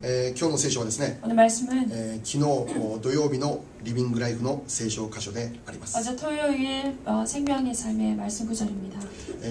今日の聖書はですね、 오늘 말씀은 昨日土曜日のリビングライフの聖書箇所であります。 어제 토요일 생명의 삶의 말씀 구절입니다.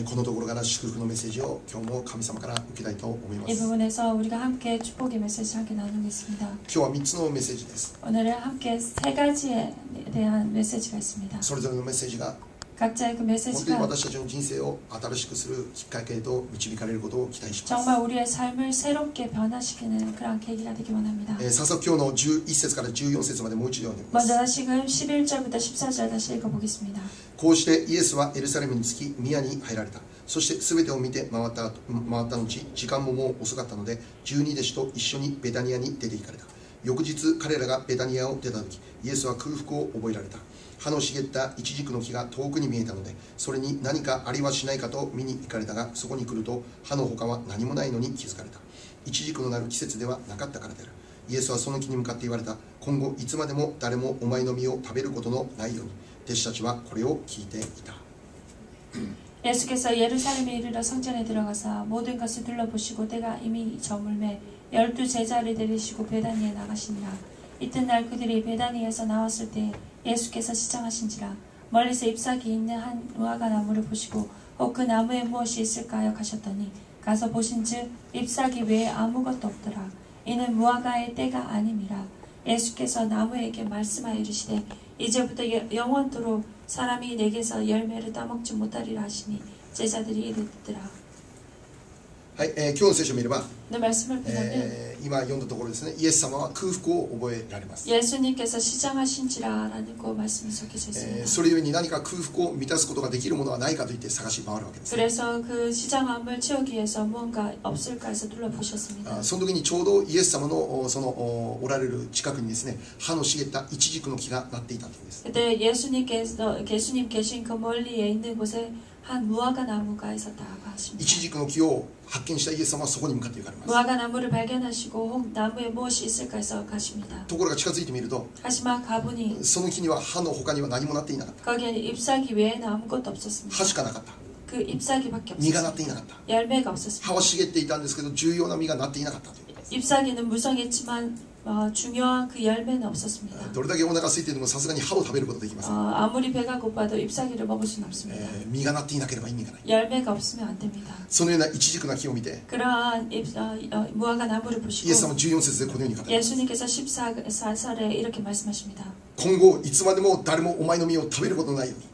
このところから祝福のメッセージを今日も神様から受けたいと思いま 이 す。 부분에서 우리가 함께 축복의 메시지 함께 나누겠습니다. 今日は3つのメッセージです。 오늘은 함께 세 가지에 대한 메시지가 있습니다. それぞれのメッセージが 각자의 그 本当に 메시지가 私たちの人生を新しくするきっかけへと導かれることを期待します。 정말 우리의 삶을 새롭게 변화시키는 그런 계기가 되기 원합니다. 早速今日の11節から14節までもう一度読みま 먼저 す。 다시금 11절부터 14절 다시 읽어보겠습니다. こうしてイエスはエルサレムに着き宮に入られた。そして全てを見て回った後、時間ももう遅かったので12弟子と一緒にベタニアに出て行かれた。翌日彼らがベタニアを出た時、イエスは空腹を覚えられた。葉の茂ったイチジクの木が遠くに見えたので、それに何かありはしないかと見に行かれたが、そこに来ると葉の他は何もないのに気づかれた。イチジクのなる季節ではなかったからである。イエスはその木に向かって言われた。今後いつまでも誰もお前の実を食べることのないように。弟子たちはこれを聞いていた。 예수께서 예루살렘에 이르러 성전에 들어가사 모든 것을 둘러보시고 때가 이미 저물매 12 제자를 데리시고 베다니에 나가시니라. 이튿날 그들이 베다니에서 나왔을 때 예수께서 시장하신지라. 멀리서 잎사귀 있는 한 무화과 나무를 보시고 혹 그 나무에 무엇이 있을까 하여 가셨더니 가서 보신즉 잎사귀 외에 아무것도 없더라. 이는 무화과의 때가 아님이라. 예수께서 나무에게 말씀하여 이르시되 이제부터 영원토록 사람이 내게서 열매를 따먹지 못하리라 하시니 제자들이 이르더라. はい、今日の聖書を見れば、 오늘 말씀을 보면 今読んだところですね、イエス様は空腹を覚えられます。 예수님께서 시장하신지라라는 그 말씀이 적혀져 있습니다. それゆえに何か空腹を満たすことができるものはないかと言って探し回るわけです。 그래서 그 시장함을 채우기 위해서 무언가 없을까 해서 둘러보셨습니다. その時にちょうどイエス様のそのおられる近くにですね、葉の茂ったイチジクの木がなっていたというんです。 그때 예수님 계신 그 멀리에 있는 곳에 한 무화과 나무가 있었다고 イ 하십니다. チジクの木を発見したイエス様はそこに向かって行かれます。 무화과 나무를 발견하시고 혹 나무에 무엇이 있을까 해서 가십니다. ところが近づいてみると、 하지만 가보니 その木には葉の他には何もなっていなかった。 거기에는 잎사귀 외에는 아무것도 없었습니다. 葉しかなかった。 그 잎사귀밖에 実がなっ 없었습니다. ていなかった。 열매가 葉 없었습니다. は茂っていたんですけど、重要な実がなっていなかったという。 잎사귀는 무성했지만 중요한 그 열매는 없었습니다. どれだけお腹空いていてもさすがに葉を食べることできません。 아무리 배가 고파도 잎사귀를 먹을 수는 없습니다. 実がなっていなければ意味がない。 열매가 없으면 안 됩니다. そのようなイチジクな木を見て、 그러한 무화과 나무를 イエス様 보시고 14節でこのように語ります。 예수님께서 14절에 이렇게 말씀하십니다. 今後いつまでも誰もお前の実を食べることのないように。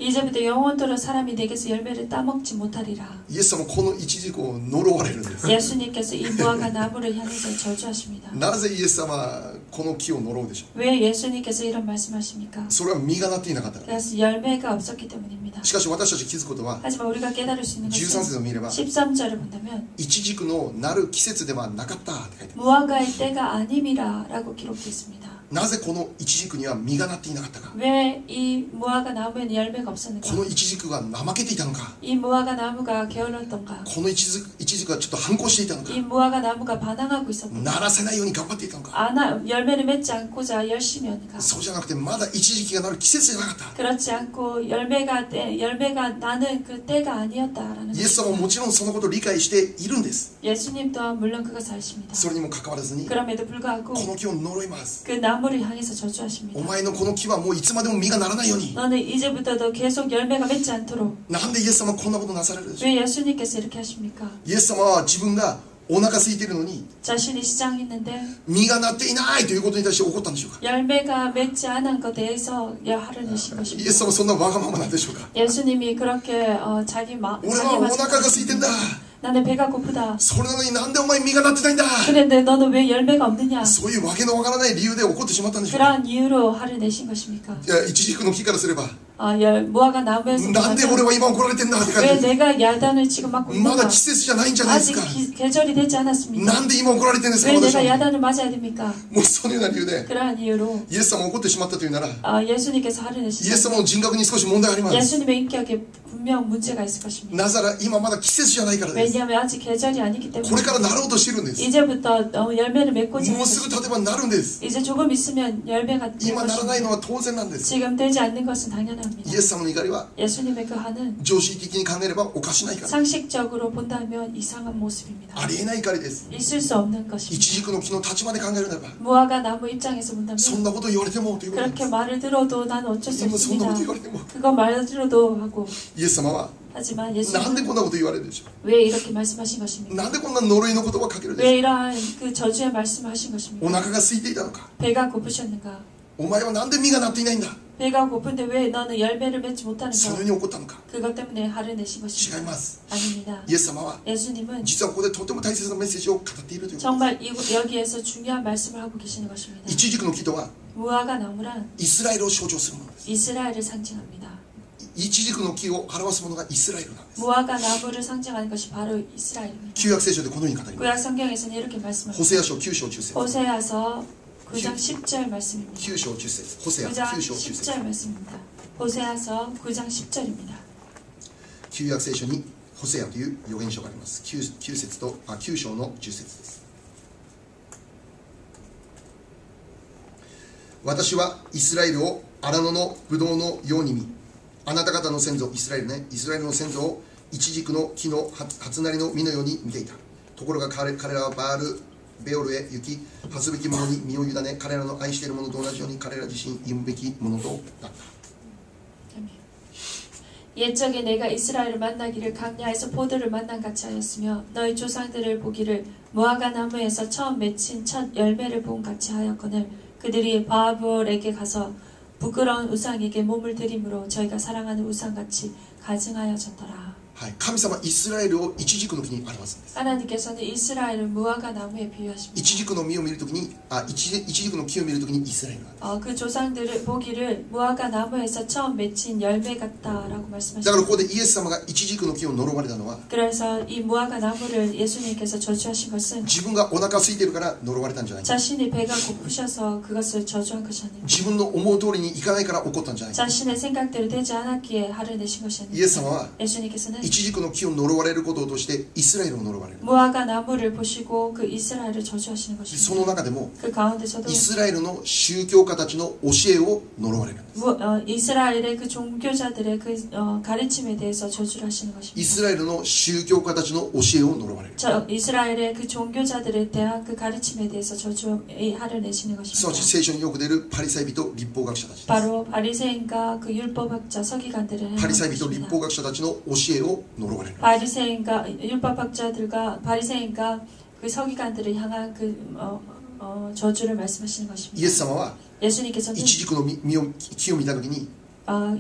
이제부터 영원토록 사람이 내게서 열매를 따먹지 못하리라. イエス様はこのイチジクを呪われるんです。 예수님께서 이 무화과 나무를 향해서 저주하십니다. なぜイエス様はこの木を呪うでしょう。 왜 예수님께서 이런 말씀하십니까? それは実がなっていなかったから。 그래서 열매가 없었기 때문입니다. しかし私たち気づくことは、 하지만 우리가 깨달을 수 있는 13 것은 節を見れば、 13절을 본다면 イチジクのなる季節ではなかったって書いてある。 무화과의 때가 아님이라라고 기록되어 있습니다. なぜこのイチジクには実がなっていなかったか。 왜 이 무화과 나무에는 열매가 없었는가? このイチジクが怠けていたのか。 이 무화과 나무가 게을렀던가? このイチジクがちょっと反抗していたのか。 이 무화과 나무가 반항하고 있었던가? ならせないように頑張っていたのか。 열매를 맺지 않고자 열심히 하는가? そうじゃなくてまだイチジクがなる季節じゃなかった。 그렇지 않고 열매가 나는 그 때가 아니었다라는 イエス様ももちろんそのことを理解しているんです。 예수님 또한 물론 그것을 아십니다. それにもかかわらずに、こ 그럼에도 불구하고 の木を呪います。 그 나무를 향해서 저주하십니다. お前のこの木はもういつまでも実がならないように。 너는 이제부터도 계속 열매가 맺지 않도록. なんでイエス様はこんなことなされるでしょう。 왜 예수님께서 이렇게 하십니까? イエス様は自分がお腹空いているのに 자신이 시장했는데 実がなっていないということに対して怒ったんでしょうか。 열매가 맺지 않은 것에 대해서 화를 내신 イエ 것입니다. ス様はそんなわがままなんでしょうか。 예수님이 그렇게 자기 俺はお腹が空いてんだ。 나는 배가 고프다. それなのになんでお前実がなってないんだ。 그런데 너는 왜 열매가 없느냐? そういうわけのわからない理由で怒ってしまったんでしょうか。 그러한 이유로 화를 내신 것입니까? いや、イチジクの木からすれば、 무화과 나무에서 なんで俺は今怒られてんだって感 왜 じで、 내가 야단을 지금 맞고 まだ 있는가? 季節じゃないんじゃないです 아직 か。 계절이 되지 않았습니다. なんで今怒られてんですか、 왜 私 내가 は。 야단을 맞아야 됩니까? もうそのような理由で、 그러한 이유로 イエス様が怒ってしまったというなら、イ 예수님께서 화를 エス 내시죠. 様の人格に少し問題があります。 예수님의 인격에 분명 문제가 있을 것입니다. なぜなら今まだ季節じゃないからです。 왜냐하면 아직 계절이 아니기 これ 때문에 からなろうとしてるんです。 이제부터 열매를 맺고자 もうすぐ経てばなるんです。 이제 조금 있으면 열매가 될 今ならないの 것입니다. は当然なんです。 지금 되지 않는 것은 당연합니다. イエス様の怒りは 예수님의 그 한은 常識的に考えればおかしないから。 상식적으로 본다면 이상한 모습입니다. ありえない怒りです。 있을 수 없는 イ 것입니다. チジクの木の立場で考えるならば、 무화과 나무 입장에서 본다면 そんなこと言われてもということなんで 그렇게 す。 말을 들어도 나는 어쩔 수 今そんな 없습니다. こと言われても、 그거 말을 들어도 하고 イエス様は 하지만 なんで 예수님은 こんなこと言われるでしょ 왜 이렇게 말씀하신 う。 것입니까? なんでこんな呪いの言葉をかけるでしょ 왜 이러한 그 저주의 말씀을 하신 う。お 것입니까? 腹が空いていたのか。 배가 고프셨는가? お前はなんで実がなっていないんだ。 배가 고픈데 왜 너는 열매를 맺지 その 못하는가? ように怒ったのか。 그것 때문에 화를 내신 違い 것입니다. ます。 아닙니다. イエス様は 예수님은 実はここでとても大切なメッセージを語っているということです。 정말 여기에서 중요한 말씀을 하고 계시는 것입니다. イチジクの木とは 무화과 나무란 イスラエルを象徴するものです。 이스라엘을 상징합니다. イチジクの木を表すものがイスラエルなんです。 무화과 나무를 상징하는 것이 바로 이스라엘입니다. 旧約聖書でこのように語ります。 구약 성경에서는 이렇게 ホ 말씀합니다. セア書9章10節。 호세아서 9장 10절 말씀입니다. 9章10節。ホセア 9장 9章10節。 10절 말씀입니다. 호세아서 9장 10절입니다. 旧約聖書にホセアという預言書があります。9節と9章の10節です。私はイスラエルを荒野のブドウのように見、あなた方の先祖イスラエルの先祖をイチジクの木の初なりの実のように見ていた。ところが彼らはバールベオルへ行き、恥ずべき者に身を委ね、彼らの愛している者と同じように彼ら自身忌むべき者となった。 옛적에 내가 이스라엘을 만나기를 강야에서 포도를 만난 같이 하였으며 너희 조상들을 보기를 무화과 나무에서 처음 맺힌 첫 열매를 본 같이 하였거늘 그들이 바알에게 가서 부끄러운 우상에게 몸을 들임으로 저희가 사랑하는 우상같이 가증하여졌더라. 神様イスラエルをイチジクの木に表すんです。 하나님께서는 이스라엘을 무화과 나무에 비유하십니다. イチジクの実を見るときにイチジクの木を見るときにイスラエルなんです。 그 조상들을 보기를 무화과 나무에서 처음 맺힌 열매 같다라고 だから 말씀하십니다. ここでイエス様がイチジクの木を呪われたのは 그래서 이 무화과 나무를 예수님께서 저주하신 것은 自分がお腹空いてるから呪われたんじゃないか。 자신이 배가 고프셔서 그것을 저주한 것이 아닙니다. 自分の思う通りにいかないから起こったんじゃないか。 자신의 생각대로 되지 않았기에 화를 내신 것이 イエス様 아닙니다. は 예수님께서는 イチジクの木を呪われることを通してイスラエルを呪われる。 무화과 나무를 보시고 그 이스라엘을 저주하시는 そ 것입니다. の中でも 그 가운데서도 イスラエルの宗教家たちの教えを呪われるんです。 이스라엘의 그 종교자들의 그 가르침에 대해서 저주를 하시는 イ 것입니다. スラエルの宗教家たちの教えを呪われる。 이스라엘의 그 종교자들에 대한 그 가르침에 대해서 저주의 화를 내시는 すなわち 것입니다. 聖書によく出るパリサイ人立法学者たちです。 바로 바리새인과 그 율법학자 서기관들을 パ 향한 リサイ人立 것입니다. 法学者たちの教えを呪われる。 바리새인과 율법학자들과 바리새인과 그 서기관들을 향한 그 저주를 말씀하시는 イエ 것입니다. ス様は 예수님께서는 イチジクの木を見たときに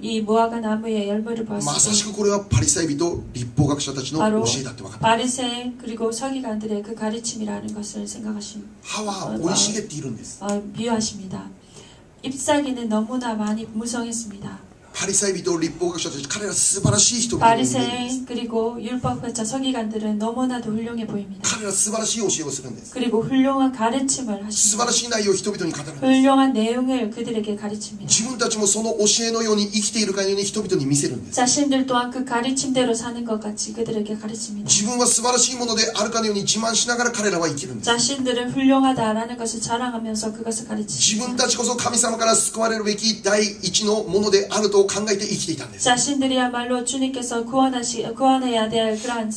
이 무화과 나무의 열매를 まさ 보았을 し 때 くこれはパリサイ人立法学者たちの教えだって分かった。 바리새인 그리고 서기관들의 그 가르침이라는 것을 생각하신 歯は生い茂っているんです。 비유하십니다. 잎사귀는 너무나 많이 무성했습니다. パリサイ人立法学者たち彼ら素晴らしい人々なんです。 바리새인 그리고 율법학자 서기관들은 너무나도 훌륭해 보입니다. 彼ら素晴らしい教えをするんです。 그리고 훌륭한 가르침을 素 하십니다. 晴らしい内容を人々に語るんです。 훌륭한 내용을 그들에게 가르칩니다. 自分たちもその教えのように生きているかのように人々に見せるんです。 자신들 또한 그 가르침대로 사는 것 같이 그들에게 가르칩니다. 自分は素晴らしいものであるかのように自慢しながら彼らは生きるんです。 자신들은 훌륭하다라는 것을 자랑하면서 그것을 自 가르칩니다. 分たちこそ神様から救われるべき第一のものであると考えて生きていたんです。 자신들이야말로 주님께서 구원해야 될 그러한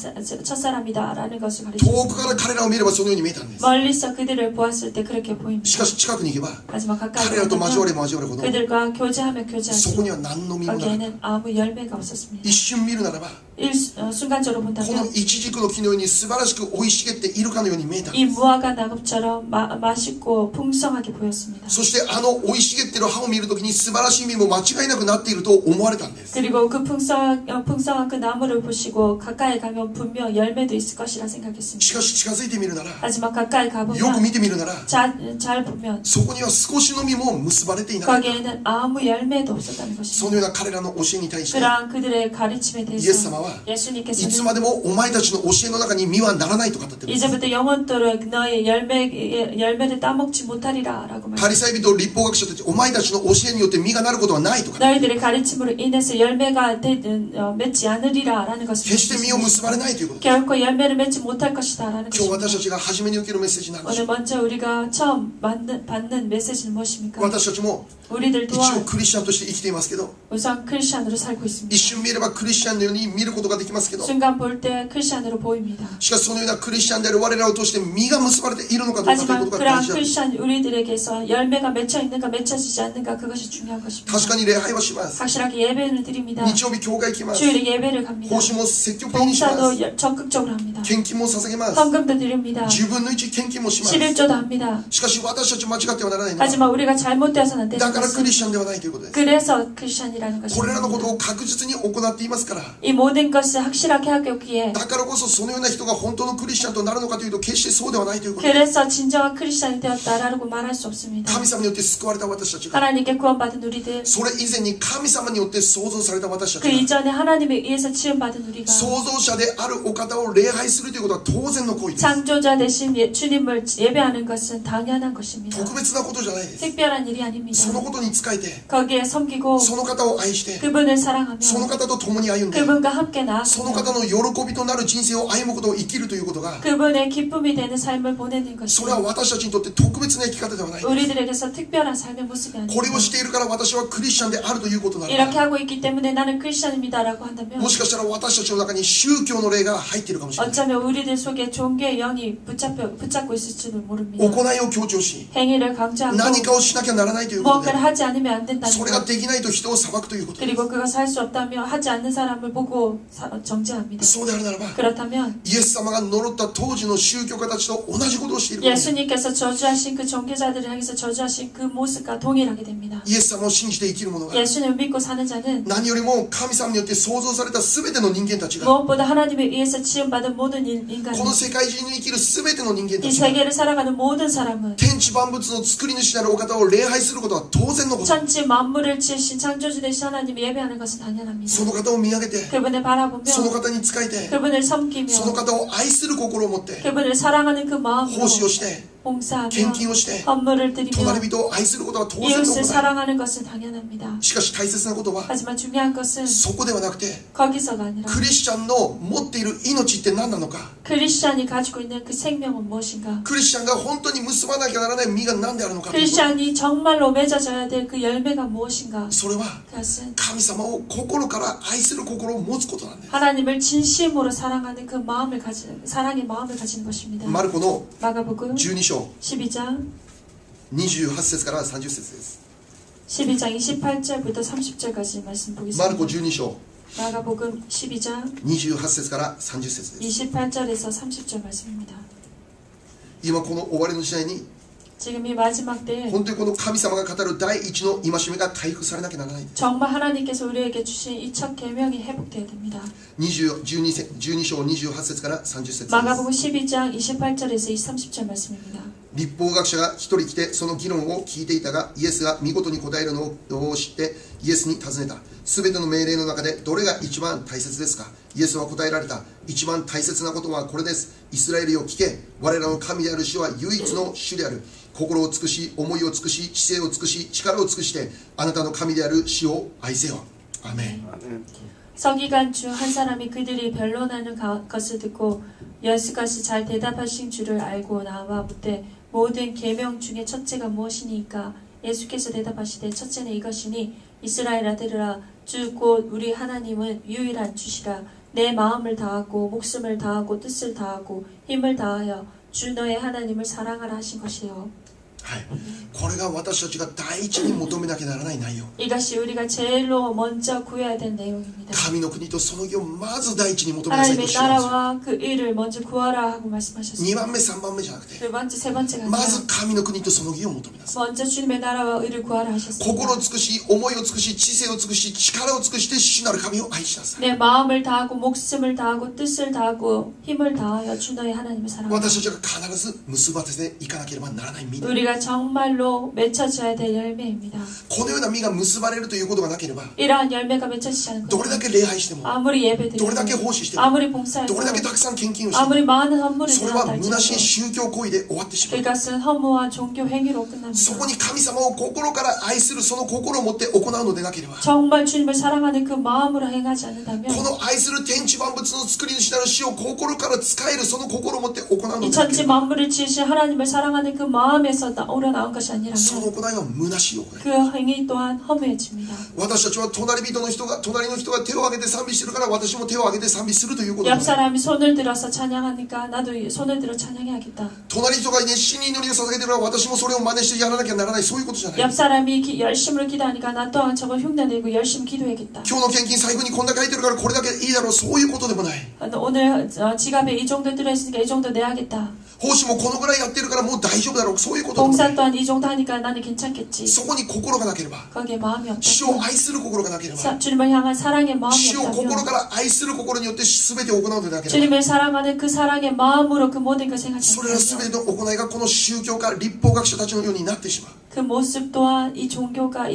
첫사람이다라는 것을 遠くから 가르쳤습니다. 彼らを見ればそのように見えたんです。 멀리서 그들을 보았을 때 그렇게 し 보입니다. かし近くに行けば 하지만 가까이 彼らと交われ 가면 交わるほど 그들과 교제하면 そこに 교제할수록 は何の実もなかった。 거기에는 아무 열매가 없었습니다. 一瞬見るならば 순간적으로 この 본다면 イチジクの木のように素晴らしく生い茂っているかのように見えたん 이 です。 무화과 나무처럼 맛있고 풍성하게 보였습니다. そして生い茂っている葉を見るときに素晴らしい実も間違いなくなっていると思われたんです。 그리고 그 풍성한 그 나무를 보시고 가까이 가면 분명 열매도 있을 것이라 し 생각했습니다. かし近づいてみるなら 하지만 가까이 よく 가보면 見てみるなら 잘 보면 そこには少しの実も結ばれていなかった。 거기에는 아무 열매도 없었다는 そ 것입니다. のような彼らの教えに対して 그러한 그들의 가르침에 イエス 대해서 様ははい 예수님께서는 つまでもお前たちの教えの中に実はならないと語っているんです。 이제부터 영원토록 너의 열매를 따먹지 못하리라 라고 パリ 말합니다. サイ人立法学者たち、お前たちの教えによって実がなることはないとか、 너희들의 가르침으로 인해서 열매가 맺지 않으리라 라는 決 것을 して実を結ばれないということ。 결코 열매를 맺지 못할 것이다 라는 今日 것입니다. 私たちが初めに受けるメッセージなんでしょ 오늘 먼저 우리가 처음 받는 메시지는 う。 무엇입니까? 私たちも 우리들 一応 또한 クリスチャンとして生きていますけど、 우선 크리스찬으로 살고 있습니다. 一瞬見ればクリスチャンのように見ることができますけど、 순간 볼 때 크리스찬으로 보입니다. しかしそのようなクリスチャンである我らを通して実が結ばれているのかどうかという 하지만 ことが大 그러한 事だ。 크리스찬 우리들에게서 열매가 맺혀 있는가 맺혀지지 않는가 그것이 중요한 것입니다. 確かに礼拝はします。 확실하게 예배를 드립니다. 日曜日教会行きます。 주일에 예배를 갑니다. 奉仕も積極的にします。 봉사도 적극적으로 합니다. 献金も捧げます。 헌금도 드립니다. 10分の1献金もします。 11조도 합니다. しかし私たち間違ってはならないのは、 하지만 우리가 잘못되어서는 안 되는 だからク 것은 リスチャンではないということです。 그래서 크리스찬이라는 これらのこと 것입니다. を確実に行っていますから、 이 모든 것을 확실하게 하기에 だからこそそのような人が本当のクリスチャンとなるのかというと決してそうではないということです。 그래서 진정한 크리스찬이 되었다라고 말할 수 없습니다. 神様によって救われた私たちが、 하나님께 구원받은 우리들 それ以前に神様によって創造された私た 그 ちが、 이전에 하나님에 의해서 지음받은 우리가 創造者であるお方を礼拝するということは当然の行為です。 창조자 대신 주님을 예배하는 것은 당연한 것입니다. 特別なことじゃないです。 특별한 일이 아닙니다. そのことに仕えて、 거기에 섬기고 その方を愛して、 그분을 사랑하며 その方と共に歩んで、 그분과 함께 その 나아가며 方の喜びとなる人生を歩むことを生きるということが、 그분의 기쁨이 되는 삶을 보내는 それは 것이 私たちにとって特別な生き方ではない。 우리들에게서 특별한 삶의 모습이 これを 아닙니다. しているから私はクリスチャンであるということなの 이렇게 か、 하고 있기 때문에 나는 크리스찬입니다라고 한다면 もしかしたら私たちの中に宗教の霊が入っているかもしれない。 어쩌면 우리들 속에 종교의 영이 붙잡고 있을지도 모릅니다. 行いを強調し、 행위를 강조하고 何かをしなきゃならないということで、 무언가를 하지 않으면 안 된다는 それが 것 できないと人を裁くということです。 그리고 그것을 할 수 없다며 하지 않는 사람을 보고 정죄합니다. そうであるならば、 그렇다면 イエス様が呪った当時の宗教家たちと同じことをしていることです。 예수님께서 저주하신 그 종교자들을 향해서 저주하신 그 모습과 동일하게 됩니다. イエス様を信じて生きる者が、 예수님을 믿고 사는 자는 何よりも神様によって創造された全ての人間たちが、 무엇보다 하나님에 의해서 지음받은 모든 인간 この世界中に生きる全ての人間た 이 ちが、 세계를 살아가는 모든 사람은 天地万物の作り主であるお方を礼拝することは当然のこと。 천지 만물을 지으신 창조주 되신 하나님을 예배하는 것은 당연합니다. その方を見上げて、 그분을 바라보며 その方に仕えて、 그분을 섬기며 その方を愛する心を持って、 그분을 사랑하는 그 마음으로 奉仕をして、 봉사하며 献金をして、 헌물을 드리며 隣人を愛することは当然のこ 이웃을 とだ。 사랑하는 것은 당연합니다. しかし大切なことは、 하지만 중요한 것은 そこではなくて、 거기서가 아니라 クリスチャンの持っている命って何なのか、 크리스찬이 가지고 있는 그 생명은 무엇인가? クリスチャンが本当に結ばなきゃならない実が何であるのかということ。 크리스찬이 정말로 맺어져야 될 그 열매가 무엇인가? それは 그것은 神様を心から愛する心を持つことなんです。 하나님을 진심으로 사랑하는 그 사랑의 마음을 가지는 것입니다. マルコの 마가복음 12章 12장 28節から30節です。 12장 28절부터 30절까지 말씀 マルコ 보겠습니다. 12章 마가복음 12장 28節から30節です。 28절에서 30절 말씀입니다. 今この終わりの時代に 지금 이 마지막 때에 本当にこの神様が語る第一の戒めが回復されなきゃならない。 정말 하나님께서 우리에게 주신 이 첫 계명이 회복되어야 됩니다. 12章28節から30節です。 마가복음 12장 28절에서 30절 말씀입니다. 立法学者が一人来てその議論を聞いていたが、イエスが見事に答えるのを知ってイエスに尋ねた。すべての命令の中でどれが一番大切ですか？イエスは答えられた。一番大切なことはこれです。イスラエルよ聞け。我らの神である主は唯一の主である。心を尽くし、思いを尽くし、知性を尽くし、力を尽くしてあなたの神である主を愛せよ。アメン。 서기관 중 한 사람이 그들이 변론하는 것을 듣고 예수께서 잘 대답하신 줄을 알고 나와 묻되 모든 계명 중에 첫째가 무엇이니까? 예수께서 대답하시되 첫째는 이것이니 이스라엘 아들아 주 곧 우리 하나님은 유일한 주시라. 내 마음을 다하고 목숨을 다하고 뜻을 다하고 힘을 다하여 주 너의 하나님을 사랑하라 하신 것이요. はい、これが私たちが第一に求めなきゃならない内容。 이것이 우리가 제일로 먼저 구해야 될 내용입니다. 神の国とその義をまず第一に求めなさいと 하나님의 おっしゃいます。 나라와 그 일을 먼저 구하라 하고 2 말씀하셨습니다. 番目3番目じゃなくて、 두 번째, 세 번째가 ま 아니라 ず神の国とその義を求めなさい。 먼저 주님의 나라와 의를 구하라 하셨습니다. 心を尽くし、思いを尽くし、知性を尽くし、力を尽くして主なる神を愛しなさい。 내 마음을 다하고 목숨을 다하고 뜻을 다하고 힘을 다하여 주 너의 하나님을 사랑하라. 私たちが必ず結ばせていかなければならない身で、 우리가 우리가 정말로 맺혀져야 될 열매입니다. このような実が結ばれるということがなければ 이러한 열매가 맺혀지지 않고 どれだけ礼拝しても 아무리 예배드리고 どれだけ奉仕しても 아무리 봉사해도 どれだけたくさん献金をしても 아무리 많은 헌물을 それは 내었다 虚しい 할지라도 宗教行為で終わってしまう 그것은 허무한 종교 행위로 そこ 끝납니다. に神様を心から愛するその心を持って行うのでなければ 정말 주님을 사랑하는 그 마음으로 행하지 こ 않는다면 の愛する天地万物の作り主なる主を心から使えるその心を持って行うの 이 でなけ 천지 れば 만물을 지으신 하나님을 사랑하는 그 마음에서 우러나온 것이 そ 아니라면 の行いは虚しい行い 그 행위 또한 허무해집니다. 私たちは隣の人が手を挙げて賛美してるから私も手を挙げて賛美するということで 옆 사람이 손을 들어서 찬양하니까 나도 손을 들어 찬양해야겠다. 隣の人が熱心に祈りを捧げてるから私もそれを真似してやらなきゃならないそういうことじゃない 옆 사람이 열심으로 기도하니까 나 또한 저걸 흉내내고 열심히 기도해야겠다. 今日の献金財布にこんな書いてるからこれだけいいだろうそういうことでもない 오늘 지갑에 이 정도 들어있으니까 이 정도 내야겠다. 奉仕もこのぐらいやってるからもう大丈夫だろうそういうことでもな 봉사 い 또한 이 정도 하니까 나는 괜찮겠지. そこに心がなければ 거기에 마음이 主 없다면 を愛する心がなければ 주님을 향한 사랑의 마음이 主を心 없다면 から愛する心によって全てを行うのでなければ 주님을 사랑하는 그 사랑의 마음으로 그 모든 것을 생각하지 それら全 않다면 ての行いがこの宗教家立法学者たちのようになってしまう 그 모습 또한 이 종교가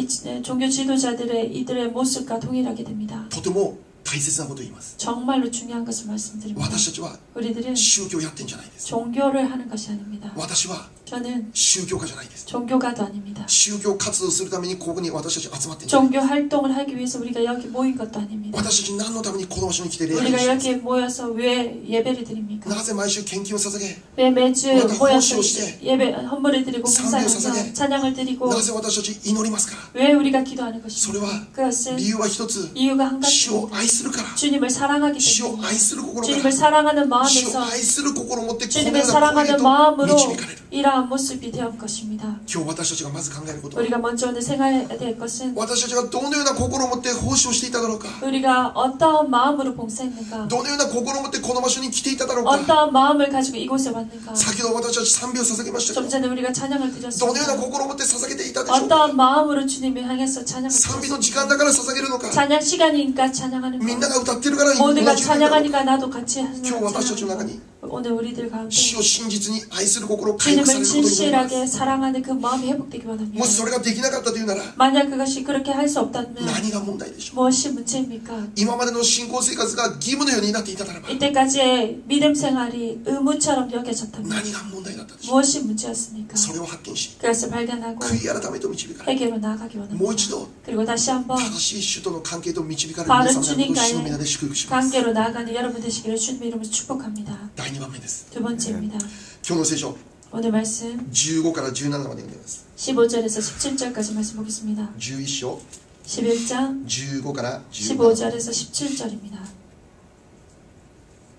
종교 지도자들의 이들의 모습과 동일하게 됩니다. とても大切なことを言います 정말로 중요한 것을 말씀드립니다. 私たちは 우리들은 宗教やってんじゃないです 종교를 하는 것이 아닙니다. 私は 저는 宗教家じゃないです 종교가도 아닙니다. 宗教活動するためにここに私たち集まってんじゃない 종교 활동을 하기 위해서 우리가 여기 모인 것도 아닙니다. 私たち何のためにこの場所に来て礼拝 우리가 してます 여기에 모여서 왜 예배를 드립니까? なぜ毎週献金を捧げ 왜 매주 우리가 모여서奉仕をして 예배 헌물을 드리고賛美を 봉사하면서 捧げ 찬양을 드리고 なぜ私たち祈りますか 왜 우리가 기도하는 それ 것입니까? は 그것은 理由は一つ 이유가 한 主を 가지입니다. 愛するから 주님을 사랑하기 主を 때문에 愛する心か 주님을 ら 사랑하는 主 마음에서 を愛する心を持ってこのよ 주님을 うな声 사랑하는 へと 마음으로 導かれる 이러한 모습이 되었 것입니다. 今日私たちがまず考えることは 우리가 먼저 오늘 생각해야 될 것은 私たちがどのような心を持って奉仕をしていただろうか 우리가 어떠한 마음으로 봉사했는가 どのような心を持ってこの場所に来ていただろうか 어떠한 마음을 가지고 이곳에 왔는가 先ほど私たち賛美を捧げましたけ 좀 ど 전에 우리가 찬양을 どのような 드렸습니다. 心を持って捧げていたでしょうか 어떠한 마음으로 주님을 향해서 찬양을 賛美の時間 드렸습니까? だから捧げるのか 찬양 시간이니까 찬양하는 みん 거 なが歌ってるから同 모두가 じように歌う 찬양하니까 나도 같이 하는 今日私たちの中に 찬양. 오늘 우리들 가운데 主を真実に愛する心を回復され 주님을 ることになります 진실하게 사랑하는 그 마음이 회복되기 원합니다. もしそれができなかったというなら 만약 그것이 그렇게 할 수 없다면 何が問題でしょう 무엇이 문제입니까? 今までの信仰生活が義務のようになっていたならば 이때까지의 믿음 생활이 의무처럼 여겨졌다면 何が問題だったでしょ 무엇이 문제였습니까? うそれを発見し 그것을 발견하고 悔い改めと導かれ 회개로 나아가기 もう 원합니다. 一度 그리고 다시 한번 正しい主との関係と導かれる皆様のことを主の皆で祝福します 관계로 나아가는 여러분 되시기를 주님의 이름으로 축복합니다. 第2番目です 두 번째입니다. 今日の聖書 오늘 말씀 15から17まで読んでいます 15절에서 17절까지 말씀 보겠습니다. 11章 11장 15から17 15절에서 17절입니다.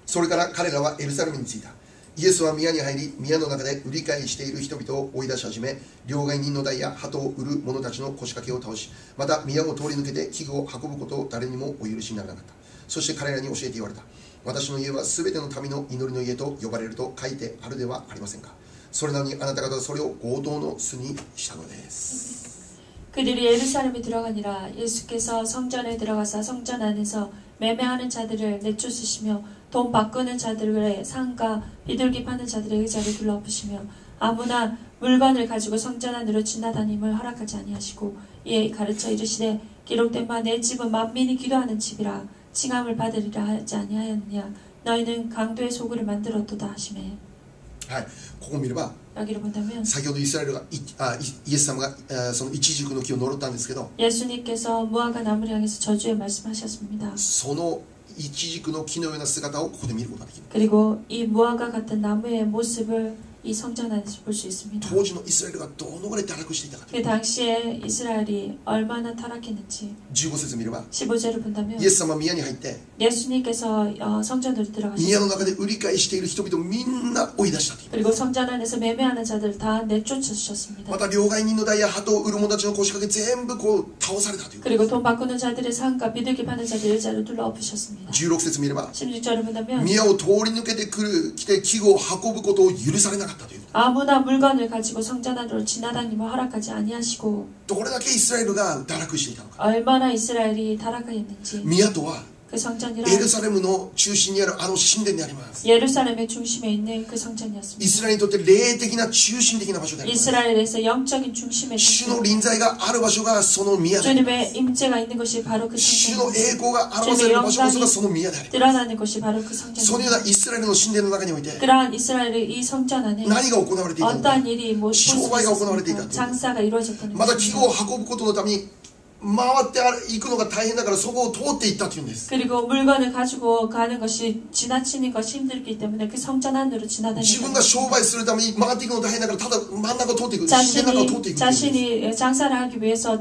それから彼らはエルサレムに着いたイエスは宮に入り宮の中で売り買いしている人々を追い出し始め両替人の台や鳩を売る者たちの腰掛けを倒しまた宮を通り抜けて器具を運ぶことを誰にもお許しにならなかったそして彼らに教えて言われた私の家はすべての民の祈りの家と呼ばれると書いてあるではありませんかそれなのにあなた方はそれを強盗の巣にしたのです 그들이 예루살렘에 들어가니라 예수께서 성전에 들어가사 성전 안에서 매매하는 자들을 내쫓으시며 돈 바꾸는 자들의 상가 비둘기 파는 자들의 의자를 둘러엎으시며 아무나 물건을 가지고 성전 안으로 지나다님을 허락하지 아니하시고 이에 가르쳐 이르시되 기록된 바 내 집은 만민이 기도하는 집이라 칭함을 받으리라 하지 아니하였느냐 너희는 강도의 소굴을 만들었도다 하시매 はいここを見れば 여기를 본다면 先ほどイスラエルがイエス様がそのイチジクの木を呪ったんですけど 예수님께서 무화과 나무를 향해서 저주에 말씀하셨습니다. そのイチジクの木のような姿をここで見ることができる 그리고 이 무화과 같은 나무의 모습을 이 성전 안에서 볼 수 있습니다. 当時のイスラエルがどのぐらい堕落していたか 그 당시에 이스라엘이 얼마나 타락했는지 15節見れば 15절을 본다면 イエス様は宮に入って 예수님께서 성전으로 宮 들어가셨습니다. の中で売り買いしている人々をみんな追い出したという 그리고 성전 안에서 매매하는 자들 다 내쫓으셨습니다. また両替人の台や鳩を売る者たちの腰掛け全部こう倒されたという 그리고 돈 바꾸는 자들의 상가 비둘기 파는 자들의 의자를 둘러 엎으셨습니다. 16節見れば 16절을 본다면 宮を通り抜けて来て器具を運ぶことを許されなかったという 아무나 물건을 가지고 성전 안으로 지나다니며 허락하지 아니하시고 どれだけイスラエルが堕落していたのか 얼마나 이스라엘이 타락하였는지 宮とは그 성전이란 エルサレムの中心にあるあの神殿であります。 예루살렘의 중심에 있는 그 성전이었습니다. イスラエルにとって霊的な中心的な場所であります。 이스라엘에서 영적인 중심의 主の 성전, 臨在がある場所がその宮であります。 주님의 임재가 있는 곳이 바로 그 主の 성전입니다. 栄光が表される場所こそがその宮であります。 드러나는 곳이 바로 그 そのような 성전입니다. イスラエルの神殿の中において 그러한 이스라엘의 이 성전 안에 何が行われていたのか、 어떠한 일이 볼 수商売が行われていた 있었습니까? 장사가 이루어졌다는 また器具 것입니다. を運ぶことのために回っていくのが大変だからそこを通っていったというんです。 그리고 물건을 가지고 가는 것이 지나치는 것이 힘들기 때문에 그 성전 안으로 自分が 지나다니다 商売するために回っていくの大変だからただ真ん中を通っていく、神殿の中を通っていくというんです。 자신이 장사를 하기 위해서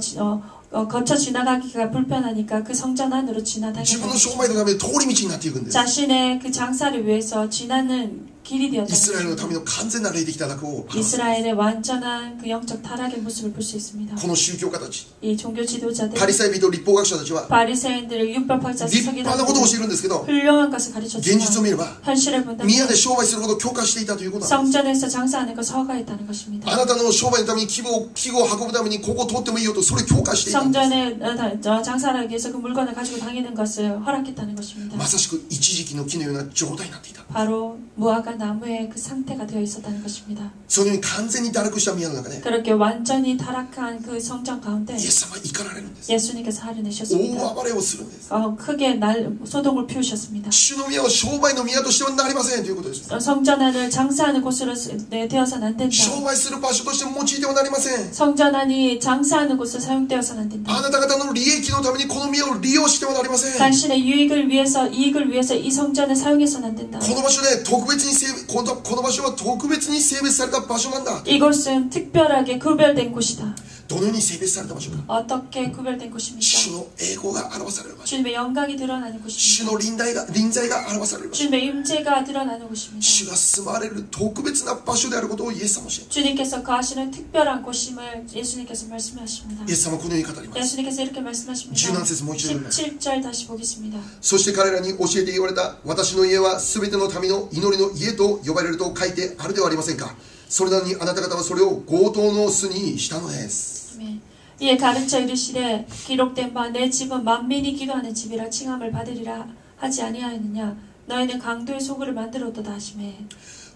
거쳐 지나가기가 불편하니까 그 성전 안으로 自分の 지나다니다 商売のために通り道になっていくんです。 자신의 그 장사를 위해서 지나는 길이 イ 되었다. スラエルのための完全な霊的堕落を表す。 이스라엘의 완전한 그 영적 타락의 모습을 볼 수 있습니다. この宗教家たち、 이 종교 지도자들, パリサイ人、立法学者たちは 바리새인들, 율법학자, 立派なことをしているんですけど、 훌륭한 것을 現実を 가르쳤지만 見れば 현실을 본다면 宮で商売することを許可していたということなんです。 성전에서 장사하는 것을 허가했다는 것입니다. あなたの商売のために器具を運ぶためにここを通ってもいいよとそれを許可していたんです。 성전에 장사를 하기 위해서 그 물건을 가지고 다니는 것을 허락했다는 것입니다. まさしく一時期の木のような状態になっていた。 바로 무화과 나무의 그 상태가 되어 있었다는 것입니다. そのように完全に堕落した宮の中で 그렇게 완전히 타락한 그 성전 가운데 イエス様は怒られるんです。 예수님께서 화를 내셨습니다. 大暴れをするんです。 크게 소동을 피우셨습니다. 主の宮は商売の宮としてはなりませんということです。 성전 안을 장사하는 곳으로 되어서는 안 된다. 商売する場所として用いてはなりません。 성전 안이 장사하는 곳으로 사용되어서는 안 된다. あなた方の利益のためにこの宮を利用してはなりません。 당신의 이익을 위해서 이 성전을 사용해서는 안 된다. この場所で特別にこの場所は特別に性別された場所なんだ。 이곳은 특별하게 구별된 곳이다. どのように性別された場所か。 어떻게 구별된 主 곳입니까? の栄光が表される場所。 주님의 영광이 드러나는 主 곳입니다. の臨在が表される場所。 주님의 임재가 드러나는 곳입니다. 主が住まわれる特別な場所であることをイエス様は教えます。 주님께서 거하시는 특별한 곳임을 예수님께서 말씀하십니다. イエス様はこのように語ります。 예수님께서 이렇게 말씀하십니다. 17節もう一度読みます。 17절 다시 보겠습니다. そして彼らに教えて言われた。私の家はすべての民の祈りの家と呼ばれると書いてあるではありませんか。それなのにあなた方はそれを強盗の巣にしたのです。 이에 가르쳐 이르시되 기록된 바 내 집은 만민이 기도하는 집이라 칭함을 받으리라 하지 아니하였느냐. 너희는 강도의 소굴을 만들었도다 하시매.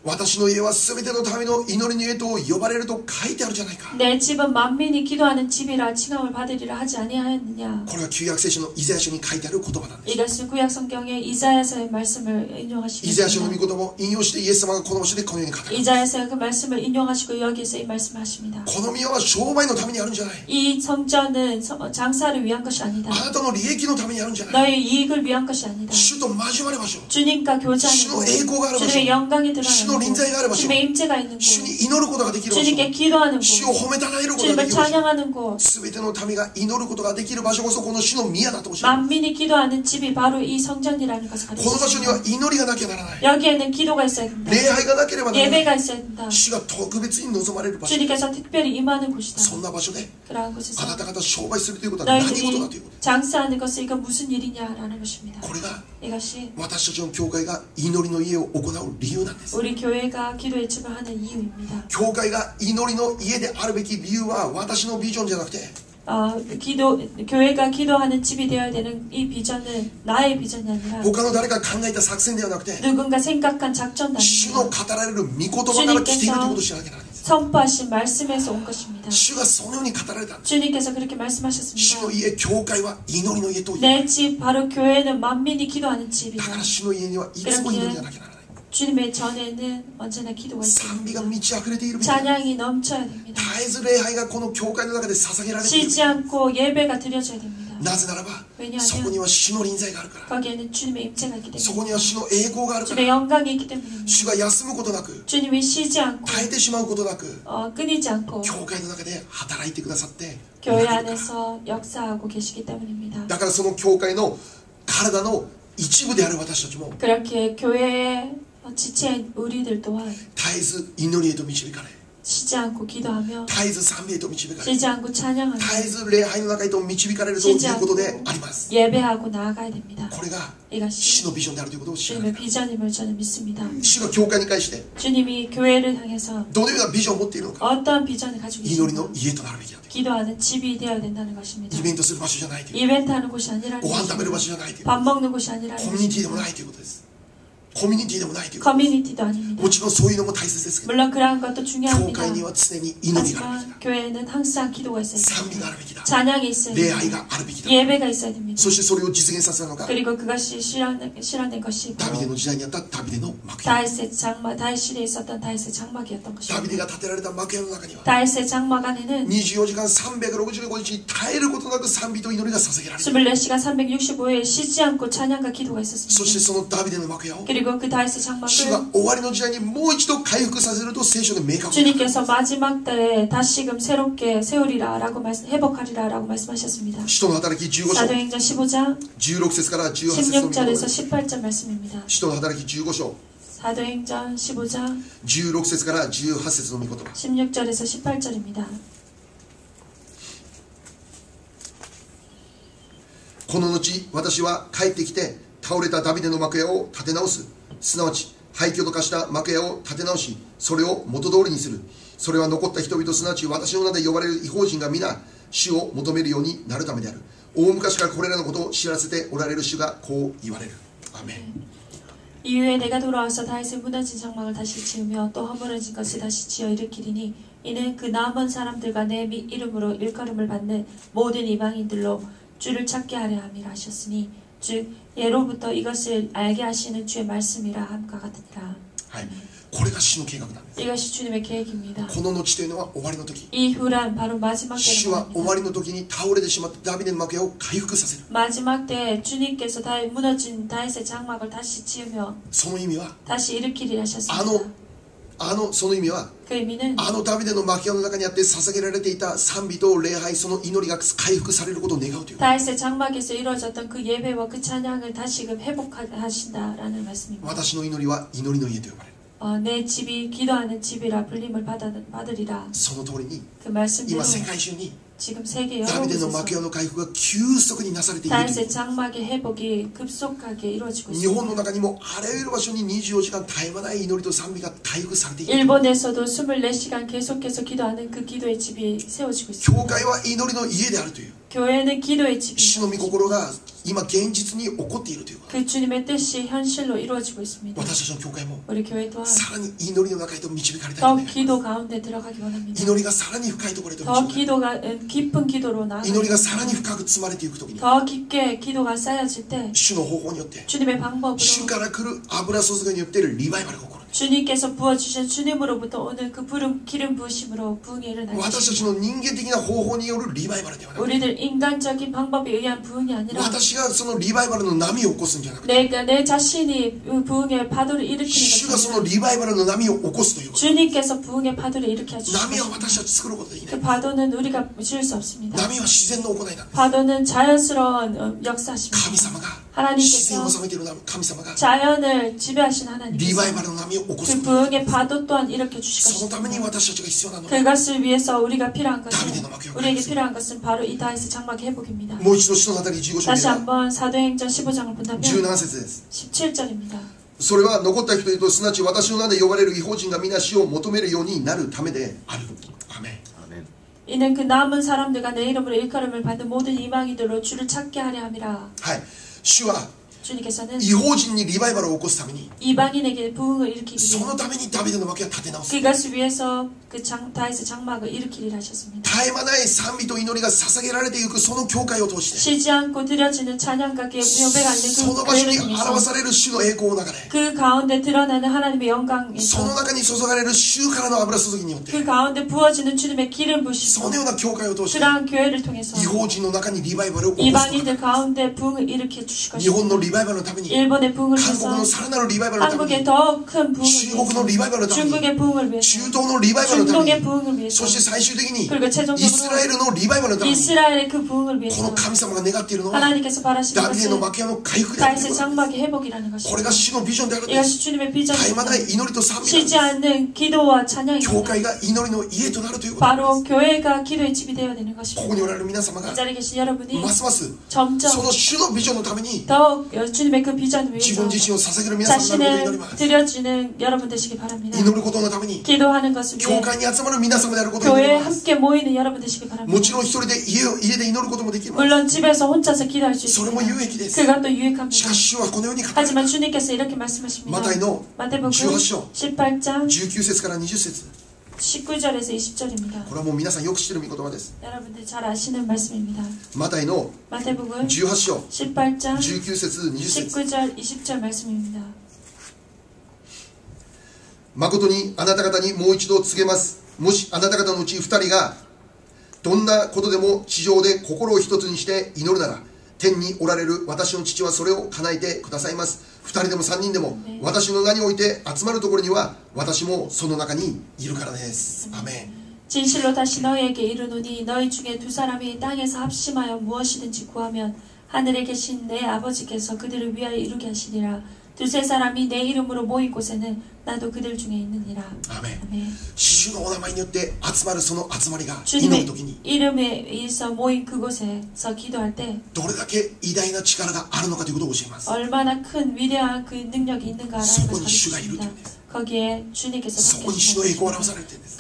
私の家はすべての民の祈りの家と呼ばれると書いてあるじゃないか。 내 집은 만민이 기도하는 집이라 칭함을 받으리라 하지 아니하였느냐. これは旧約聖書のイザヤ書に書いてある言葉なんです。 이것은 구약 성경의 이사야서의 말씀을 イザヤ書の 인용하시고 御言葉を引用してイエス様がこの場所でこのように語る。 이사야서의 그 말씀을 인용하시고 여기에서 이 말씀하십니다. この宮は商売のためにあるんじゃない。 이 성전은 장사를 위한 것이 아니다. あなたの利益のためにあるんじゃない。 너의 이익을 위한 것이 아니다. 主と交わる場所。 주님과 교제하는 주의 곳,栄光がある場所。 주님의 영광이 主の 드러나는 臨在がある場 곳, 所。 주님의 임재가 있는 主 곳, に祈ることができる場所。 주님께 기도하는 主を 곳, 褒めたたえることが 주님을 できる場所。 찬양하는 곳, すべての民が祈ることができる場所こそこの主の宮だとおっしゃる。 만민이 기도하는 집이 바로 이 성전이라는 것을 この場所に 가르치십니다. は祈りがなきゃならない。 여기에는 기도가 있어야 된다. 礼拝がなければならない。 예배가 있어야 된다. 主が特別に望まれる場所。 주님께서 특별히 임하는 곳이다. そんな場所で 그러한 あ 곳에서 なた方商売するということは何事だという 너희들이 こと。 장사하는 것은 이거 무슨 일이냐라는 것입니다. これが 이것이 私たちの教会が祈りの家を行う理由なんです。 우리 교회가 기도의 집을 하는 이유입니다. 教会が祈りの家であるべき理由は私のビジョンじゃなくて 교회가 기도하는 집이 되어야 되는 이 비전은 나의 비전이 아니라 他の誰か考えた作戦ではなくて 누군가 생각한 작전도 主の 아닙니다. 語られる御言葉から来ているということを知らなきゃならないんです。 선포하신 말씀에서 온 것입니다. 主がそのように語られたんです。 주님께서 그렇게 主 말씀하셨습니다. の家、教会は祈りの家という。 내 집, 바로 교회는 만민이 기도하는 だ 집이다. から主の家にはいつも祈りがなきゃならない。 주님의 전에는 언제나 기도가 있어야 賛美が 됩니다. 満ち溢れているべきだ。 찬양이 넘쳐야 됩니다. 絶えず礼拝がこの教会の中で捧げられている。 쉬지 않고 예배가 드려져야 됩니다. なぜならば 왜냐하면 そこには主の臨在があるから。 거기에는 주님의 임재가 있기 そこに 때문입니다. は主の栄光があるか 주님의 ら。 영광이 있기 때문입니다. 主が休むことなく 주님이 쉬지 않고 耐えてしまうことなく 끊이지 않고 教会の中で働いてくださって 교회 안에서 역사하고 계시기 때문입니다. だからその教会の体の一部である私たちも 그렇게 교회의 지체인 우리들 또한 絶えず祈りへと導かれ 쉬지 않고 기도하며 絶えず賛美へと導かれる 쉬지 않고 찬양하며 絶えず礼拝の中へと導かれるということであります 예배하고 나아가야 됩니다. これが 이것이 主のビジョンであるということを知らな 주님의 い 비전임을 저는 믿습니다. 主が教会に対して 주님이 교회를 향해서 どのようなビジョンを持っているのか 어떤 비전을 가지고 祈り 계신가 の家となるべきだと 기도하는 집이 되어야 된다는 것입니다. イベントする場所じゃないという 이벤트하는 곳이 아니라 ご飯食べる場所じゃないという 밥 먹는 곳이 아니라 コミュニティでもないということですコミュニティでもないという 커뮤니티도 아닙니다. もちろんそういうのも大切ですけど 물론 그러한 것도 教 중요합니다. 会には常に祈りがあるべき 하지만 교회에는 항상 기도가 있어야 だ賛美 됩니다. があるべきだ 찬양이 있어야 礼拝 됩니다. があるべきだ 예배가 있어야 됩니다. そしてそれを実現させたのが 그리고 그것이 실현된 것이 ダビデ 바로 の時代にあったダビデの幕屋 다윗 시대에 있었던 다윗의 장막이었던 ダビデ 것입니다. が建てられた幕屋の中には 다윗의 장막 안에는 24時間365日絶えることなく賛美と祈りが捧げられている 24시간 365일 쉬지 않고 찬양과 기도가 そして 있었습니다. そのダビデの幕屋を 그리고 그 다윗의 主 장막을 が終わりの時代にもう一度回復させると聖書で明確に 주님께서 마지막 때에 다시금 새롭게 세우리라라고 회복하리라라고 말씀하셨습니다. 使徒の働き15章 사도행전 15장 16節から18節の御言葉 16절에서 です 18절 말씀입니다. 使徒の働き15章 사도행전 15장 16節から18節の御言葉 16절에서 18절입니다. この後私は帰ってきて倒れたダビデの幕屋を建て直すすなわち廃墟と化した幕屋を建て直しそれを元通りにするそれは残った人々すなわち私の名で呼ばれる異邦人が皆主を求めるようになるためである大昔からこれらのことを知らせておられる主がこう言われるアメン 이후에 내가 돌아와서 다윗의 무너진 장막을 다시 지으며 또 허물어진 것을 다시 지어 일으키리니 이는 그 남은 사람들과 내 이름으로 일컬음을 받는 모든 이방인들로 주를 찾게 하려 함이라 하셨으니 즉 예로부터 이것을 알게 하시는 주의 말씀이라 함과 같으니라. はいこれが主の計画なんです 이것이 주님의 계획입니다. この後というのは終わりの時 이 후란 바로 마지막 主 때를 は終わり 말합니다. の時に倒れてしまったダビデの幕屋を回復させる 마지막 때에 주님께서 무너진 다윗의 장막을 다시 지으며 その意味は 다시 일으키리라 하셨습니다. その意味は 그 의미는 ダビデの幕屋の中にあって捧げられていた賛美と礼拝その祈りが回復されることを願うという 다윗의 장막에서 이루어졌던 그 예배와 그 찬양을 다시금 회복하신다라는 말씀입니다. 私の祈りは祈りの家と呼ばれる 내 집이 기도하는 집이라 불림을 받으리라. その通りに 그 말씀대로 今世界中に 지금 세계 ダ 여러 ビデの幕屋 곳에서 の回復が急速になされている 다윗의 장막의 회복이 급속하게 이루어지고 日本の 있습니다. 中にもあらゆる場所に24時間絶え間ない祈りと賛美が回復されている 일본에서도 24시간 계속해서 기도하는 그 기도의 집이 세워지고 있습니다. 教会は祈りの家であるという 교회는 기도의 主の御 집입니다. 心が今現実に起こっているということ 그 주님의 뜻이 현실로 이루어지고 있습니다. 私たちの教会も 우리 교회 또한 さらに祈りの中へと導かれたい 더 と願います 기도 가운데 들어가기 원합니다. 祈りがさらに深いところへと 더 導かれ 기도가 깊은 기도로 祈 나아가기 りがさらに 원합니다. 深く積まれていくときに 더 깊게 기도가 쌓여질 때 主の方法によって 주님의 방법으로 主から来る油注ぎによってリバイバルが起こる 주님께서 부어주신 주님으로부터 오는 그 기름 부으심으로 부흥이 일어날 私たち 것입니다. の人間的な方法によるリバイバルではなく 우리들 인간적인 방법에 의한 부흥이 아니라 私がそのリバイバルの波を起こすんじゃなくて 내 자신이 부흥의 파도를 일으키는 主 것이 がその 아니라 リバイバルの波を起こすということ 주님께서 부흥의 파도를 일으켜 波 주시는 は私 것입니다. たち作ることできない 그 파도는 우리가 지을 수 없습니다. 波は自然の行いなんです 파도는 자연스러운 역사십니다. 神様が 하나님께서 自然を治めている神様が 자연을 지배하신 リ 하나님께서 バイバルの波を起こす 그 ことができる 부흥의 파도 또한 일으켜 주실 そのために 것입니다. 私たちが必要なのは 그것을 위해서 우리가 필요한 것은 다윗의 막혀요. 우리에게 필요한 것은 바로 이 다윗의 장막의 회복입니다. もう一度使徒のあたり15章 다시 では 한번 사도행전 15장을 본다면 17節です 17절입니다. それは残った人々すなわち私の名で呼ばれる異邦人が皆死を求めるようになるためであるアメン 이는 그 남은 사람들과 내 이름으로 일컬음을 받는 모든 이방인들로 주를 찾게 하려 함이라. はい主は 주님께서는 異邦人にリバイバルを起こすために 이방인에게 부흥을 일으키기 そ 위해 のためにダビデの幕屋を立て直す 그것을 위해서 다윗의 장막을 일으키리라 하셨습니다. 絶え間ない賛美と祈りが捧げられていくその教会を通して 쉬지 않고 드려지는 찬양과 예배가 そ 있는 の 그 場所に 교회를 表 통해서 される主の栄光の中で 그 가운데 드러나는 하나님의 その 영광에서 中に注がれる主からの油注ぎによって 그 가운데 부어지는 주님의 기름 そ 부으심으로 のような教会を通して 그러한 교회를 통해서 異邦人の中にリバイバルを起こすことが 이방인들 가운데 부흥을 일으켜 주실 日本の 것입니다. リバイバルのために、 일본의 부흥을 韓国 위해서, のさらなるリバイバルのため 한국의 に、 더 큰 中 부흥을 国のリバイバルの 위해서, ために、 중국의 부흥을 위해서, 中東のリバイバルのため 중동의 に、 부흥을 위해서, そして最終的に 그리고 イスラ 최종적으로 エルのリバイバルのために、 이스라엘의 그 부흥을 この 위해서 神様が願っているのは 하나님께서 바라시는 ダビデ 것은 の幕屋の回復であるという 다윗의 こと。 장막의 회복이라는 これ 것입니다. が主のビジョンであるんです。 이것이 주님의 絶え間ない 비전입니다. 祈りと賛美なん 쉬지 です。 않는 기도와 教 찬양입니다. 会が祈りの家となるということなんで 바로 교회가 기도의 집이 되어야 되는 す。ここにお 것입니다. られる皆様が 이 자리에 계신 여러분이 ますますそ 점점 の主のビジョンのために 더욱 주님의 그 비전을 自分 위해서 自身を捧げる皆様になることを祈り 자신을 ます。 드려지는 여러분 되시기 바랍니다. 祈ることのために 기도하는 것을 教 위해 会に集まる皆様であることを祈 교회에 ります。 함께 모이는 여러분 되시기 も 바랍니다. ちろん一人で家で祈ることもできます。 물론 집에서 혼자서 기도할 수 それも 있습니다. 有益です。 그가 또 し 유익합니다. かし主はこのように語られ 하지만 た。 주님께서 이렇게 말씀하십니다. マタイの 마태복음 18章 18장 19節から20節、 19절에서 20절입니다. これはもう皆さんよく知っている御言葉です。 여러분들 잘 아시는 말씀입니다. マタイの 마태복음 18章 18장 19節20節、 19절 20절 말씀입니다. 誠にあなた方にもう一度告げます。もしあなた方のうち2人がどんなことでも地上で心を一つにして祈るなら、天におられる私の父はそれを叶えてくださいます。2人でも3人でも私の名において集まるところには私もその中にいるからです。アメン。 진실로 다시 너희에게 이르노니 너희 중에 두 사람이 땅에서 합심하여 무엇이든지 구하면 하늘에 계신 내 아버지께서 그들을 위하여 이루게 하시리라. 두세 사람이 내 이름으로 모인 곳에는 나도 그들 중에 있느니라. アメン。 아멘. 主のお名前によって集まるその集まりが祈る 주님의 ときに 이름에 의해서 모인 그곳에서 기도할 때 どれだけ偉大な力があるのかということを教えます。 얼마나 큰 위대한 그 능력이 있는가라는 것을そこに主がいるとい 가르칩니다. うんです。 거기에 주님께서 そこに主 함께 の栄光を 하시는 表されているんです。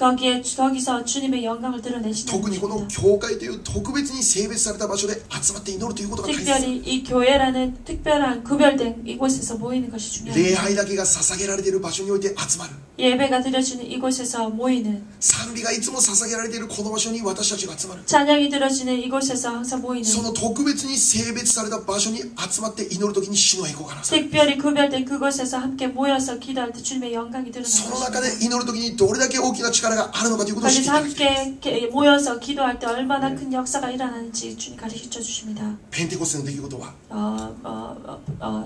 거기서 주님의 영광을 드러내시는 特にこの 것입니다. 教会という特別に性別された場所で集まって祈るということが大切です。 특별히 이 교회라는 특별한 구별된 이곳에서 모이는 것이 礼 중요합니다. 拝だけが捧げられている場所において集まる。 예배가 드려지는 이곳에서 모이는 賛美がいつも捧げられているこの場所に私たちが集まる。 찬양이 드려지는 이곳에서 항상 そ 모이는 の特別に性別された場所に集まって祈るときに主の栄光が表される。 특별히 구별된 그곳에서 함께 모여서 기도할 때 주님의 영광이 その 드러나는 中で 것입니다. 祈るときにどれだけ大きな力があるのかということを知ってい 거기서 ただきたい。 함께 모여서 기도할 때 얼마나 큰 역사가 일어나는지 주님 가르쳐 주십니다. ペンテコステの出来事は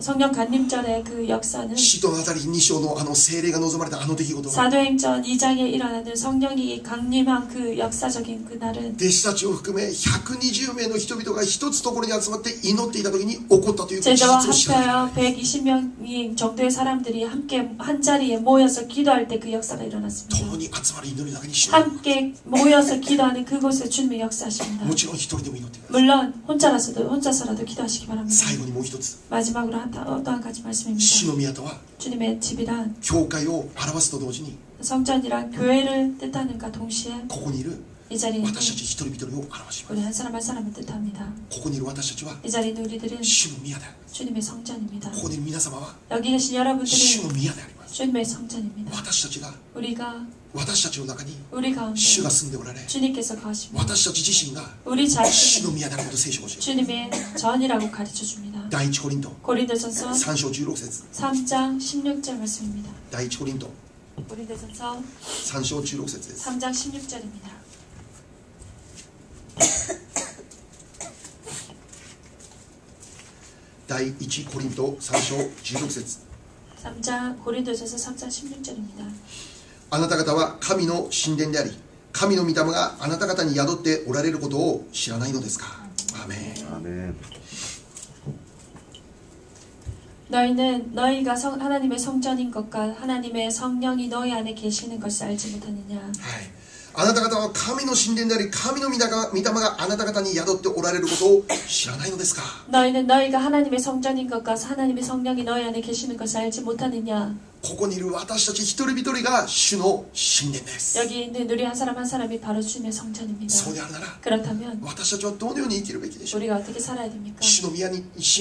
성령 간림절의 그 역사는 使徒のあたり2章の聖霊が望まれた出来事は 사도행전 2장에 일어나는 성령이 강림한 그 역사적인 그날은 弟子たちを含め120名の人々が一つところに集まって祈っていた時に起こったという事 제자와 実を知らなきゃいけない 합하여 120명 정도의 사람들이 함께 한 자리에 모여서 기도할 때 그 역사가 일어났습니다. 共に集まる祈りの中に主が 함께 모여서 기도하는 그곳에 주님의 역사하십니다. もちろん一人でも祈ってください。 물론 혼자서라도 기도하시기 바랍니다. 最後にもう一つ、 마지막으로 또 한 가지 主 말씀입니다. の宮とは 주님의 집이란 教会を表すと同時に 성전이란 교회를 뜻하는가 동시에 ここにいる 이 자리에 있는 私たち一人一人を表します。 우리 한 사람 한 사람을 뜻합니다. ここにいる私たちは 이 자리에 있는 우리들은 主の宮である。 주님의 성전입니다. ここにいる皆様は 여기 계신 主 여러분들은 の宮であります。 주님의 성전입니다. 私たちが 私たちの中に主が住んでおられ、 주님께서 가십니다. 私たち自身が 우리 主の 자신은 宮であることを聖書が教えます。 주님의 전이라고 가르쳐 줍니다. 第一コリント 고린도전서 3章16節 3장 16절 말씀입니다. 第一コリント 고린도전서 3章16節です。 3장 16절입니다. 第一コリント3章16節 3장 고린도전서 3장 16절입니다. あなた方は神の神殿であり、神の御霊があなた方に宿っておられることを知らないのですか。アーメン。 아멘. 너희는 너희가 하나님의 성전인 것과 하나님의 성령이 너희 안에 계시는 것을 알지 못하느냐. はい。あなた方は神の神殿であり、神の御霊があなた方に宿っておられることを知らないのですか。 너희는 너희가 하나님의 성전인 것과 하나님의 성령이 너희 안에 계시는 것을 알지 못하느냐. ここにいる私たち一人一人が主の神殿です。 여기 있는 우리 한 사람 한 사람이 바로 주님의 성전입니다. そうであるなら、 그렇다면 私たちはどのように生きるべきでしょう。 우리가 어떻게 살아야 됩니까? 主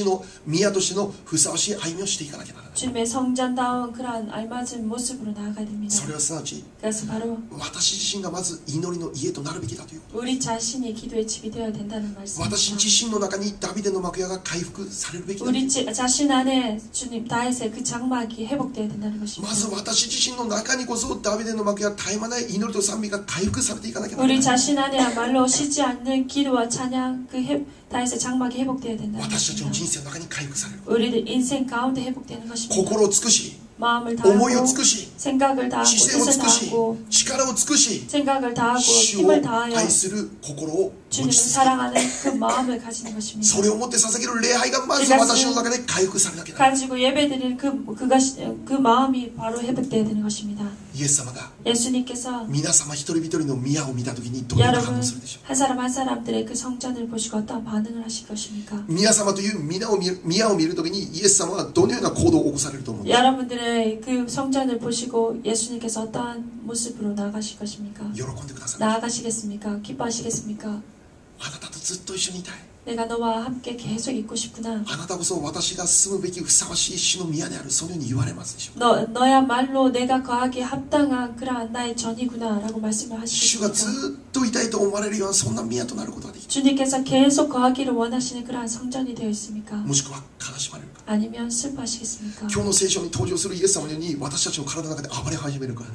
の宮としてのふさわしい歩みをしていかなきゃならない。 주님의 성전다운 그러한 알맞은 모습으로 나아가야 됩니다. それはすなわち 그래서 바로 私自身がまず祈りの家となるべきだということ。 우리 자신이 기도의 집이 되어야 된다는 私 말씀입니다. 自身の中にダビデの幕屋が回復されるべきだという 우리 자신 안에 주님 다윗의 그 장막이 회복되어야 된다는 하는 まず 것입니다. 私自身の中にこそダビデの幕や絶え間ない祈りと賛美が回復されていかなきゃならな 우리 い 자신 안에야말로 쉬지 않는 기도와 찬양, 다윗의 장막이 회복되어야 된다는 私たちの 것입니다. 人生の中に回復される 우리들 인생 가운데 회복되는 것입니다. 心を尽くし 마음을 思いを 다하고 尽くし 생각을 다하고 知性を 뜻을 尽くし 다하고 力を尽くし 생각을 다하고 主を 힘을 다하여 愛する心を持 주님을 ち続ける 사랑하는 그 마음을 가지는 것입니다. それをもって捧げる礼拝がまず私の中で回復されなきゃならない 가지고 예배드리는 그 마음이 바로 회복되어야 되는 것입니다. イエス様が 예수님께서 皆様一人一人の宮を見たときにどのような反 여러분 応するでしょ 한 사람 한 사람들의 그 성전을 보시고 어떤 반응을 하실 것입니까? う宮様という宮を見るときにイエス様はどのような行動を起こされると思う 여러분들의 그 성전을 보시고 예수님께서 어떠한 모습으로 나아가실 것입니까? 喜んでください 나아가시겠습니까? 기뻐하시겠습니까? あなたとずっと一緒にいたい 내가 너와 함께 계속 있고 싶구나. あなたこそ私が住むべきふさわしい主の宮であるそのように言われますでしょう 너야말로 내가 거하기에 합당한 그러한 나의 전이구나 라고 말씀을 主が 하시겠습니까? ずっといたいと思われるようなそんな宮となることができる 주님께서 계속 거하기를 원하시는 그러한 성전이 되어 있습니까? もしくは悲しまれるか 아니면 슬퍼하시겠습니까? 今日の聖書に登場するイエス様のように私たちの体の中で暴れ始めるから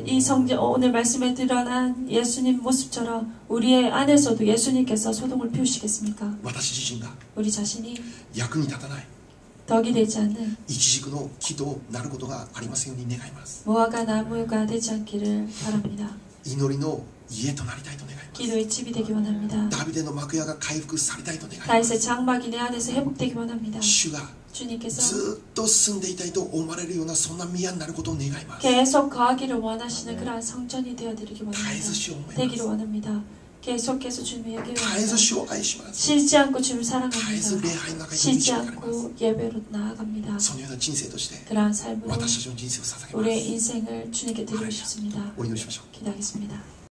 이 성전 오늘 말씀에 드러난 예수님 모습처럼 우리의 안에서도 예수님께서 소동을 피우시겠습니까? 私自身が 우리 자신이 役に立たない 덕이 되지 않는 一軸の木となることがありますように願います 무화과 나무가 되지 않기를 바랍니다. 祈りの家となりたいと願います 기도의 집이 되기 원합니다. ダビデの幕屋が回復されたいと願います 다윗의 장막이 내 안에서 회복되기 원합니다. 主が 주님께서 ずっと住んでいたいと思われるようなそんな宮になることを願います 계속 거하기를 원하시는 그러한 성전이 되어드리기 絶えず主を 원합니다. 思いま 되기를 す 원합니다. 계속해서 주님을 여기를 絶えず 원합니다. 主を愛します 쉬지 않고 주님을 絶えず 사랑합니다. 礼拝の中に 쉬지 導かれます 않고 예배로 나아갑니다. そのような人生として 그러한 삶으로 私たちの人生を捧げま 우리의 す 인생을 주님께 드리고 싶습니다. お祈りしましょう 기도하겠습니다.